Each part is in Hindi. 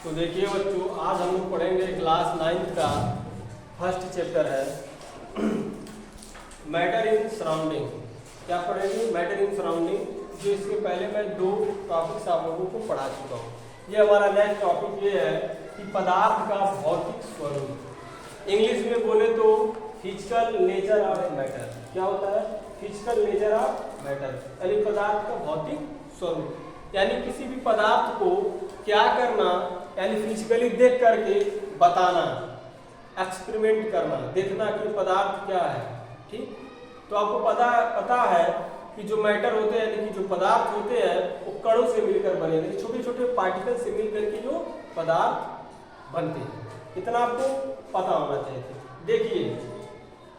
तो देखिए बच्चों, आज हम लोग पढ़ेंगे क्लास 9 का फर्स्ट चैप्टर है मैटर इन सराउंडिंग। क्या पढ़ेंगे? Matter in surrounding. जो इसके पहले मैं 2 टॉपिक्स आप लोगों को पढ़ा चुका हूँ। ये हमारा नेक्स्ट टॉपिक ये है कि पदार्थ का भौतिक स्वरूप। इंग्लिश में बोले तो फिजिकल नेचर ऑफ मैटर। क्या होता है? फिजिकल नेचर ऑफ मैटर, यानी पदार्थ का भौतिक स्वरूप। यानी किसी भी पदार्थ को क्या करना, यानी फिजिकली देख करके बताना, एक्सपेरिमेंट करना, देखना कि पदार्थ क्या है। ठीक, तो आपको पता है कि जो मैटर होते हैं, यानी कि जो पदार्थ होते हैं वो कणों से मिलकर बने, यानी छोटे छोटे पार्टिकल से मिलकर के जो पदार्थ बनते हैं। इतना आपको पता होना चाहिए। देखिए,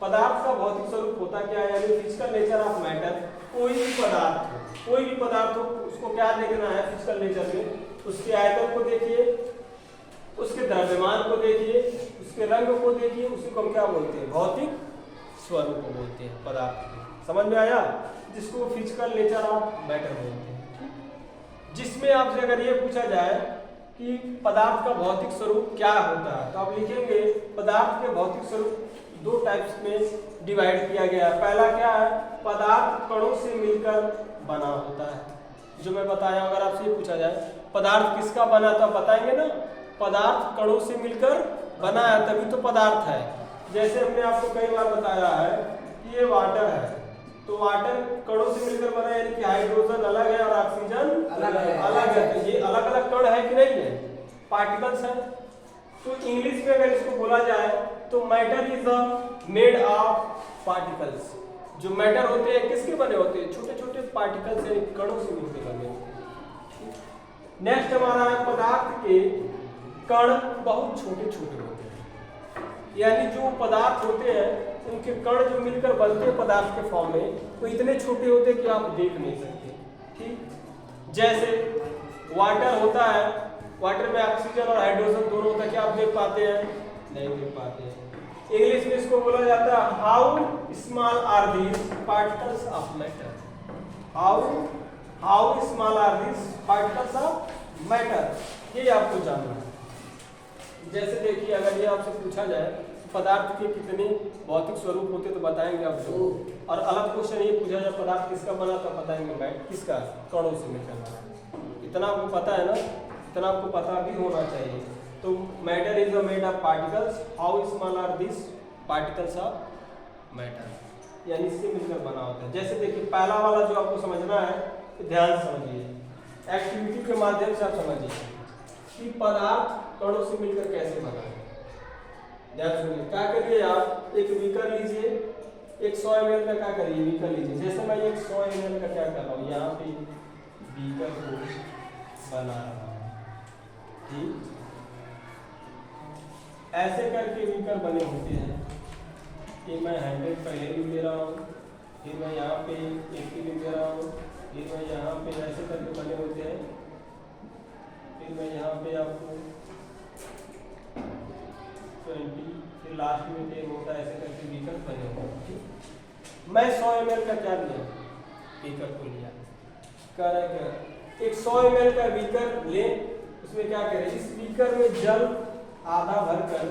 पदार्थ का भौतिक स्वरूप होता क्या है, यानी फिजिकल नेचर ऑफ मैटर। कोई भी पदार्थ हो उसको क्या देखना है फिजिकल नेचर में? उसके आयतन को देखिए, उसके द्रव्यमान को देखिए, उसके रंग को देखिए, उसी को हम क्या बोलते हैं? भौतिक स्वरूप को बोलते हैं पदार्थ के। समझ में आया? जिसको फिजिकल नेचर ऑफ मैटर बोलते हैं। जिसमें आपसे अगर ये पूछा जाए कि पदार्थ का भौतिक स्वरूप क्या होता है, तो आप लिखेंगे पदार्थ के भौतिक स्वरूप 2 टाइप्स में डिवाइड किया गया है। पहला क्या है? पदार्थ कणों से मिलकर बना होता है। जो मैं बताया, अगर आपसे ये पूछा जाए पदार्थ किसका बना, तो बताएंगे ना पदार्थ कणों से मिलकर बना है, तभी तो पदार्थ है। जैसे हमने आपको कई बार बताया है कि ये वाटर है, तो वाटर कणों से मिलकर बना है, यानी कि हाइड्रोजन अलग है और ऑक्सीजन अलग है। तो ये अलग अलग कण है कि नहीं है? पार्टिकल्स है। तो इंग्लिश में अगर इसको बोला जाए तो matter is made of particles. जो मैटर होते हैं किसके बने होते हैं? छोटे छोटे पार्टिकल से, कणों से मिलकर बने होते हैं। नेक्स्ट हमारा है पदार्थ के कण बहुत छोटे छोटे होते हैं, यानी जो पदार्थ होते हैं उनके कण जो मिलकर बनते हैं पदार्थ के फॉर्म में, वो इतने छोटे होते हैं कि आप देख नहीं सकते। ठीक, जैसे वाटर होता है, वाटर में ऑक्सीजन और हाइड्रोजन दोनों होता है, क्या आप देख पाते हैं? नहीं देख पाते हैं। इंग्लिश में इसको बोला जाता है how small are these particles of matter. How small are these particles of matter, ये आपको जानना है। जैसे देखिए, अगर ये आपसे पूछा जाए पदार्थ के कितने भौतिक स्वरूप होते तो बताएंगे आप जो, और अलग क्वेश्चन ये पूछा जाए पदार्थ किसका बना तो बताएंगे मैटर किसका, कणों से मिलकर बना। इतना आपको पता है ना? इतना आपको पता भी होना चाहिए। तो matter is made of particles, how small are this particles of matter, यानी इससे मिलकर बना होता है। जैसे देखिए, पहला वाला जो आपको समझना है, तो ध्यान समझिए, एक्टिविटी के माध्यम से आप समझिए कि पदार्थ कणों से मिलकर कैसे बना है। ध्यान सुनिए, क्या करिए आप, एक बीकर लीजिए, एक 100 ml का क्या करिए बीकर लीजिए। जैसे मैं एक 100 ml का क्या कर रहा हूँ, यहाँ पे बीकर को बना रहा हूँ। ठीक, ऐसे करके बीकर बने होते हैं कि मैं 100 पहले भी दे रहा हूँ, फिर मैं यहाँ पे 80 भी दे रहा हूँ, फिर मैं यहाँ पे ऐसे करके बने होते हैं, फिर मैं यहाँ पे आपको 20, फिर लास्ट में 10 होता है। ऐसे करके बीकर बने होते हैं। मैं 100 ml का क्या लिया, बीकर को लिया, कह रहा है एक 100 ml का बीकर ले, उसमें क्या करें, इस बीकर में जल आधा भरकर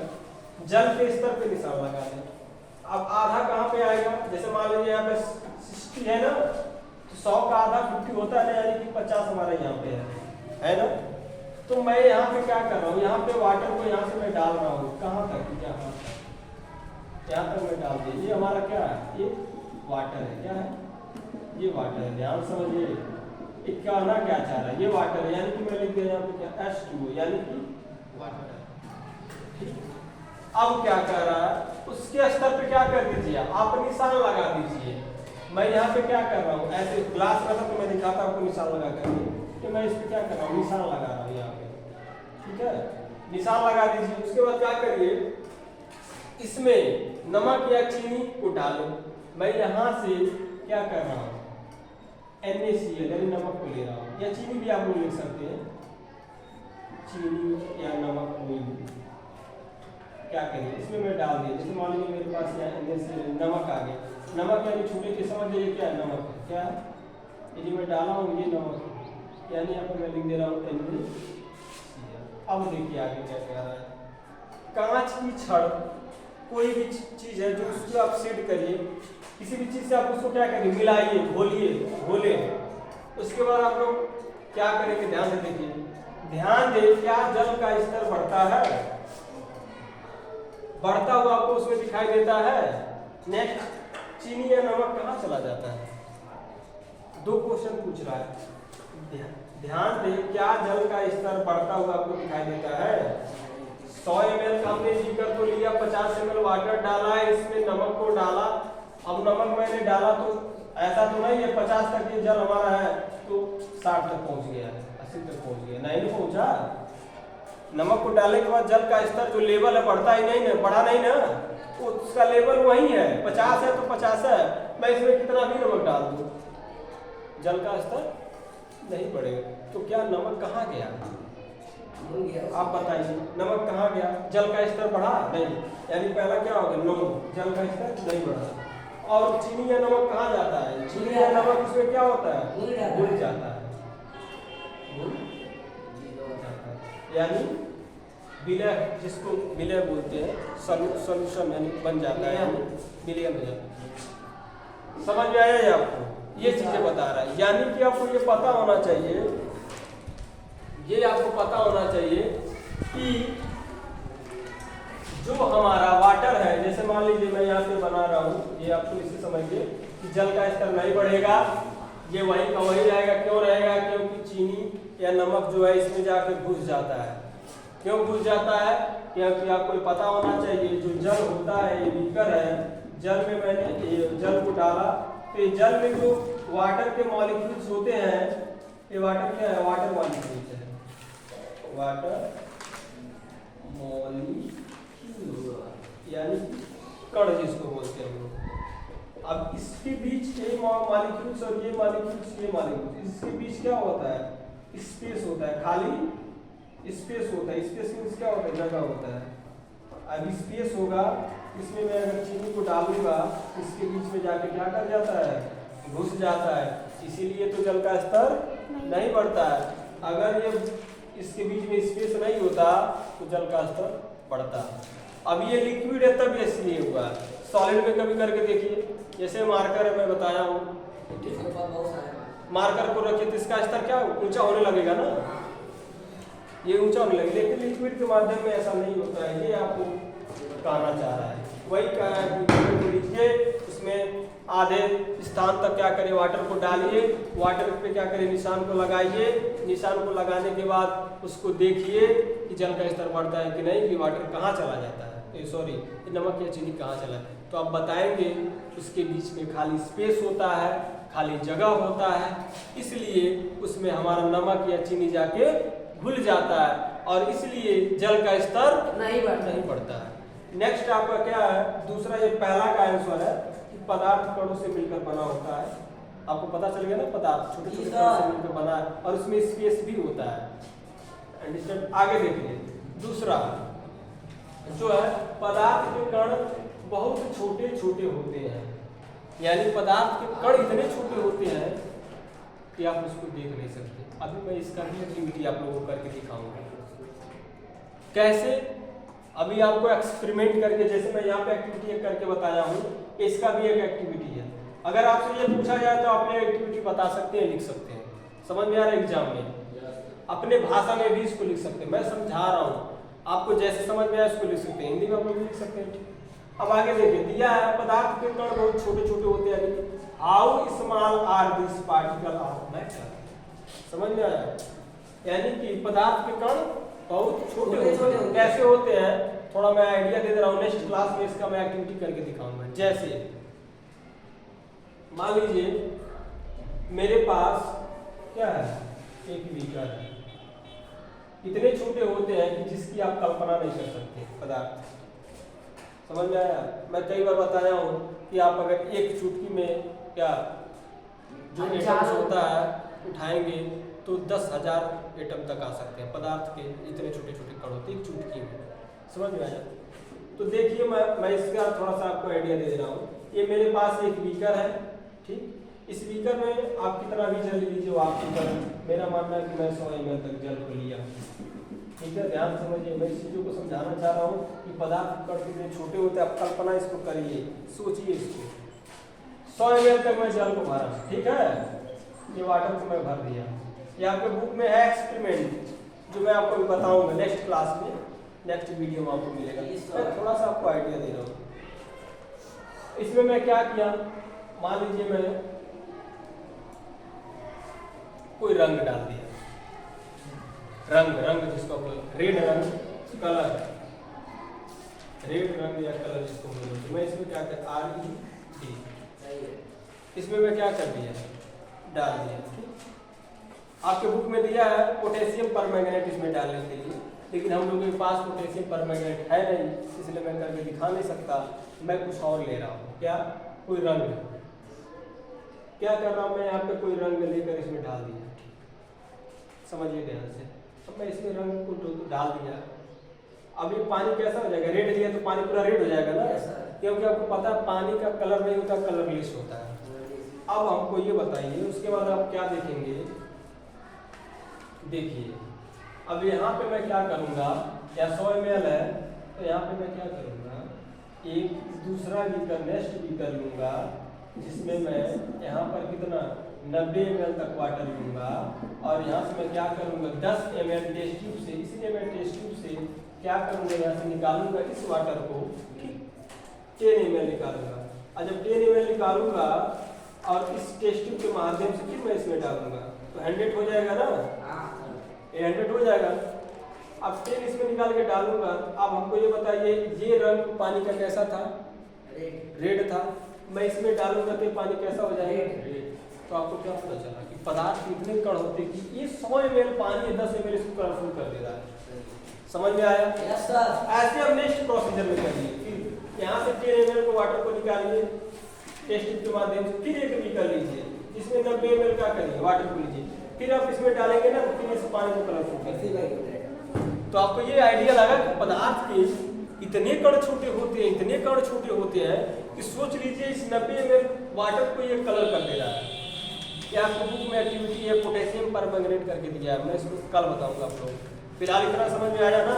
जल के स्तर पे निशान लगा दें। अब आधा कहाँ पे आएगा? जैसे मान लीजिए यहाँ पे 60 है ना, तो 100 का आधा 50 होता है ना, यानी कि 50 हमारा यहाँ पे है ना। तो मैं यहाँ पे क्या कर रहा हूँ, यहाँ पे वाटर को यहाँ से मैं डाल रहा हूँ, कहाँ तक? यहाँ तक मैं डाल दिया। ये हमारा क्या है? ये वाटर है। क्या है? ये वाटर है। ध्यान समझिए, कहना क्या चाह रहा है, ये वाटर है, यानी कि मैं लिख दिया यहाँ पे क्या, H2O, यानी कि वाटर है। अब क्या कर रहा है, उसके स्तर पे क्या कर दीजिए, आप निशान लगा दीजिए। मैं यहाँ पे क्या कर रहा हूँ, ऐसे ग्लास रखा तो मैं दिखाता आपको निशान लगा करके कि मैं इस पे क्या कर रहा हूँ, निशान लगा रहा हूँ यहाँ पे। ठीक है, निशान लगा दीजिए। उसके बाद क्या करिए, इसमें नमक या चीनी को डालो। मैं यहाँ से क्या कर रहा हूँ, NaCl यानी नमक को ले रहा हूँ, या चीनी भी आप लोग लिख सकते हैं, चीनी या नमक कोई क्या करिए, इसमें मैं डाल दिया। जैसे मान लीजिए मेरे पास यहाँ NaCl नमक आ गया। नमक यानी छोटे के समझ लीजिए क्या है, नमक है। क्या है? यदि मैं डाला हूँ ये नमक, यानी यहाँ पे मैं लिख दे रहा हूँ NaCl। अब देखिए आगे क्या कह रहा है, कांच की छड़ कोई भी चीज है जो उसको आप सेट करिए, किसी भी चीज से आप उसको क्या करिए, मिलाइए, घोले। उसके बाद आप लोग क्या करेंगे, ध्यान से देखिए, ध्यान दे, क्या जल का स्तर बढ़ता है? बढ़ता हुआ आपको उसमें दिखाई देता है। नेक्स्ट, चीनी या नमक कहाँ चला जाता है? दो क्वेश्चन पूछ रहा है। ध्यान दे, क्या जल का स्तर बढ़ता हुआ आपको दिखाई देता है? 100 ml का हमने बीकर को लिया, 50 ml वाटर डाला, इसमें नमक को डाला। अब नमक मैंने डाला तो ऐसा तो नहीं है 50 तक ये जल हमारा है तो 60 तक पहुंच गया, 80 तक पहुंच गया, नहीं पहुंचा। नमक को डालने के बाद जल का स्तर जो लेवल है बढ़ता ही नहीं ना, बढ़ा नहीं ना, तो उसका लेवल वही है, 50 है तो 50 है। मैं इसमें कितना भी नमक डाल दूं, जल का स्तर नहीं बढ़ेगा। तो क्या नमक कहाँ गया? आप बताइए, नमक कहाँ गया? जल का स्तर बढ़ा नहीं, यानी पहला क्या हो गया, नमक, जल का स्तर नहीं बढ़ा। और चीनी या नमक कहाँ जाता है? चीनी या नमक उसमें क्या होता है, घुल जाता है, यानी विलय, जिसको विलय बोलते हैं, सॉल्यूशन यानी बन जाता है, यानी विलय हो जाता है। समझ में आया है आपको? ये चीजें बता रहा है, यानी कि आपको ये पता होना चाहिए, ये आपको पता होना चाहिए कि जो हमारा वाटर है, जैसे मान लीजिए मैं यहाँ पे बना रहा हूँ, ये आपको इसे समझिए कि जल का स्तर नहीं बढ़ेगा, ये वही का वही रहेगा। क्यों रहेगा? क्योंकि चीनी या नमक जो है इसमें जाके घुस जाता है। क्यों घुस जाता है? क्योंकि आपको पता होना चाहिए, जो जल होता है, ये बीकर है, जल में मैंने ये जल को डाला, तो ये जल में जो वाटर के मॉलिक्यूल्स होते हैं, ये वाटर क्या है, वाटर मॉलिक्यूल्स है, वाटर मॉलिक्यूल यानी कण जिसको बोलते हैं हम लोग। अब इसके बीच ये मॉलिक्यूल्स और ये मॉलिक्यूल्स, ये मॉलिक्यूल्स, इसके बीच क्या होता है, स्पेस होता है, खाली स्पेस होता है। स्पेस मींस क्या होता है, जगह होता है। अब स्पेस होगा, इसमें मैं अगर चीनी को डालूंगा, इसके बीच में जाके क्या कर जाता है, घुस जाता है, इसीलिए तो जल का स्तर नहीं बढ़ता है। अगर ये इसके बीच में स्पेस नहीं होता तो जल का स्तर बढ़ता है। अब ये लिक्विड है तब इसलिए हुआ, सॉलिड में कभी करके देखिए, जैसे मार्कर है मैं बताया हूँ, मार्कर को रखिए तो इसका स्तर क्या ऊंचा होने लगेगा ना, ये ऊंचा होने लगेगा, लेकिन लिक्विड के माध्यम में ऐसा नहीं होता है। ये आपको कहना चाह रहा है, वही कहा है कि लीजिए, उसमें आधे स्थान तक क्या करें, वाटर को डालिए, वाटर पे क्या करें, निशान को लगाइए, निशान को लगाने के बाद उसको देखिए कि जल का स्तर बढ़ता है कि नहीं, कि वाटर कहाँ चला जाता है, सॉरी नमक या चीनी कहाँ चला है। तो आप बताएंगे उसके बीच में खाली स्पेस होता है, खाली जगह होता है, इसलिए उसमें हमारा नमक या चीनी जाके घुल जाता है और इसलिए जल का स्तर नहीं बढ़ता है। नेक्स्ट आपका क्या है, दूसरा, ये पहला का आंसर है कि पदार्थ कणों से मिलकर बना होता है। आपको पता चल गया ना, पदार्थ छोटे छोटे कणों से मिलकर बना है और उसमें स्पेस भी होता है। अंडरस्टैंड? आगे देखिए, दूसरा जो है, पदार्थ के कण बहुत छोटे छोटे होते हैं, यानी पदार्थ के कण इतने छोटे होते हैं कि आप उसको देख नहीं सकते। अभी मैं इसका भी एक्टिविटी आप लोगों को करके दिखाऊंगा कैसे। अभी आपको एक्सपेरिमेंट करके, जैसे मैं यहाँ पे एक्टिविटी एक करके बताया हूँ, इसका भी एक एक्टिविटी है। अगर आपसे ये पूछा जाए तो आप ये एक्टिविटी बता सकते हैं, लिख सकते हैं, समझ में आ रहा है? एग्जाम में अपने भाषा में भी इसको लिख सकते हैं, मैं समझा रहा हूँ आपको, जैसे समझ में आया उसको लिख सकते हैं, हिंदी में आप लोग लिख सकते हैं। अब आगे देखिए, दिया है पदार्थ के कण बहुत छोटे छोटे होते हैं, how small are this particle of matter. समझ में आया? यानी कि पदार्थ के कण बहुत छोटे होते हैं। कैसे होते हैं, थोड़ा मैं आइडिया दे रहा हूँ, नेक्स्ट क्लास में इसका मैं एक्टिविटी करके दिखाऊंगा। जैसे मान लीजिए मेरे पास क्या है, एक बीकर है, इतने छोटे होते हैं कि जिसकी आप कल्पना नहीं कर सकते पदार्थ। समझ में आया? मैं कई बार बताया हूँ कि आप अगर एक चुटकी में क्या जो एटम्स होता है उठाएंगे तो 10,000 एटम तक आ सकते हैं, पदार्थ के इतने छोटे छोटे कण होते हैं एक चुटकी में। समझ में आया? तो देखिए, मैं इसका थोड़ा सा आपको आइडिया दे रहा हूँ। ये मेरे पास एक बीकर है, ठीक, इस बीकर में आप कितना भी जल लीजिए वो आपके ऊपर, मेरा मानना है कि मैं 100 ml तक जल को लिया। ठीक है, ध्यान समझिए, मैं इस चीज़ों को समझाना चाह रहा हूँ कि पदार्थ कण कितने छोटे होते हैं, आप कल्पना इसको करिए, सोचिए इसको। 100 ml तक मैं जल को भरा, ठीक है, ये वाटर को मैं भर दिया। ये आपके बुक में है एक्सपेरिमेंट, जो मैं आपको बताऊंगा नेक्स्ट क्लास में, नेक्स्ट वीडियो में आपको मिलेगा। मैं थोड़ा सा आपको आइडिया दे रहा हूँ। इसमें मैं क्या किया, मान लीजिए मैं कोई रंग डाल दिया, रंग जिसको रेड रंग, कलर, रेड रंग या कलर जिसको बोलो, तो मैं इसमें क्या कर RED, इसमें मैं क्या कर दिया, डाल दिया। आपके बुक में दिया है पोटेशियम परमैंगनेट इसमें डालने के लिए, लेकिन हम लोगों के पास पोटेशियम परमैंगनेट है नहीं, इसलिए मैं करके दिखा नहीं सकता। मैं कुछ और ले रहा हूँ, क्या, कोई रंग, क्या कर रहा हूँ मैं यहाँ पे, कोई रंग लेकर इसमें डाल दिया। समझिए ध्यान से, अब मैं इसमें रंग को डाल दिया। अब ये पानी कैसा हो जाएगा, रेड लिया तो पानी पूरा रेड हो जाएगा ना, क्योंकि आपको पता है पानी का कलर नहीं होता, कलरलेस होता है। अब हमको ये बताइए, उसके बाद आप क्या देखेंगे, देखिए अब यहाँ पे मैं क्या करूँगा, या 100 ml है तो यहाँ पे मैं क्या करूँगा, एक दूसरा बीकर, नेक्स्ट बीकर लूँगा, जिसमें मैं यहाँ पर कितना 90 ml तक वाटर लूँगा, और यहाँ से मैं क्या करूँगा 10 ml टेस्ट ट्यूब से, इसलिए मैं टेस्ट ट्यूब से क्या करूँगा, यहाँ से निकालूंगा इस वाटर को, 10 ml निकालूंगा। और जब 10 ml निकालूंगा और इस टेस्ट ट्यूब के माध्यम से फिर मैं इसमें डालूंगा, तो 100 हो जाएगा ना, 100 हो जाएगा। अब 10 इसमें निकाल के डालूंगा। अब हमको ये बताइए, ये रंग पानी का कैसा था, रेड था, मैं इसमें डालूंगा तो पानी कैसा हो जाएगा, रेड। तो आपको क्या पता चला कि पदार्थ इतने कण होते कि ये 100 ml पानी 10 ml इसको कलरफुल कर देता है। समझ में आया? Yes sir. ऐसे हम नेक्स्ट प्रोसीजर में करिए, फिर यहाँ से 10 ml को वाटर को निकालिए टेस्ट ट्यूब के माध्यम से, फिर एक बीकर लीजिए, इसमें 90 ml का करिए, वाटर को लीजिए, फिर आप इसमें डालेंगे ना, फिर इस पानी को कलरफुल करिए। तो आपको ये आइडिया लगा कि पदार्थ के इतने कण छोटे होते हैं, इतने कण छोटे होते हैं कि सोच लीजिए इस 90 ml वाटर को ये कलर कर दे रहा है। क्या आपको बुक में एक्टिविटी है, पोटेशियम परमैंगनेट करके दिया है, मैं इसको कल बताऊंगा आप लोग। फिलहाल इतना समझ में आया ना?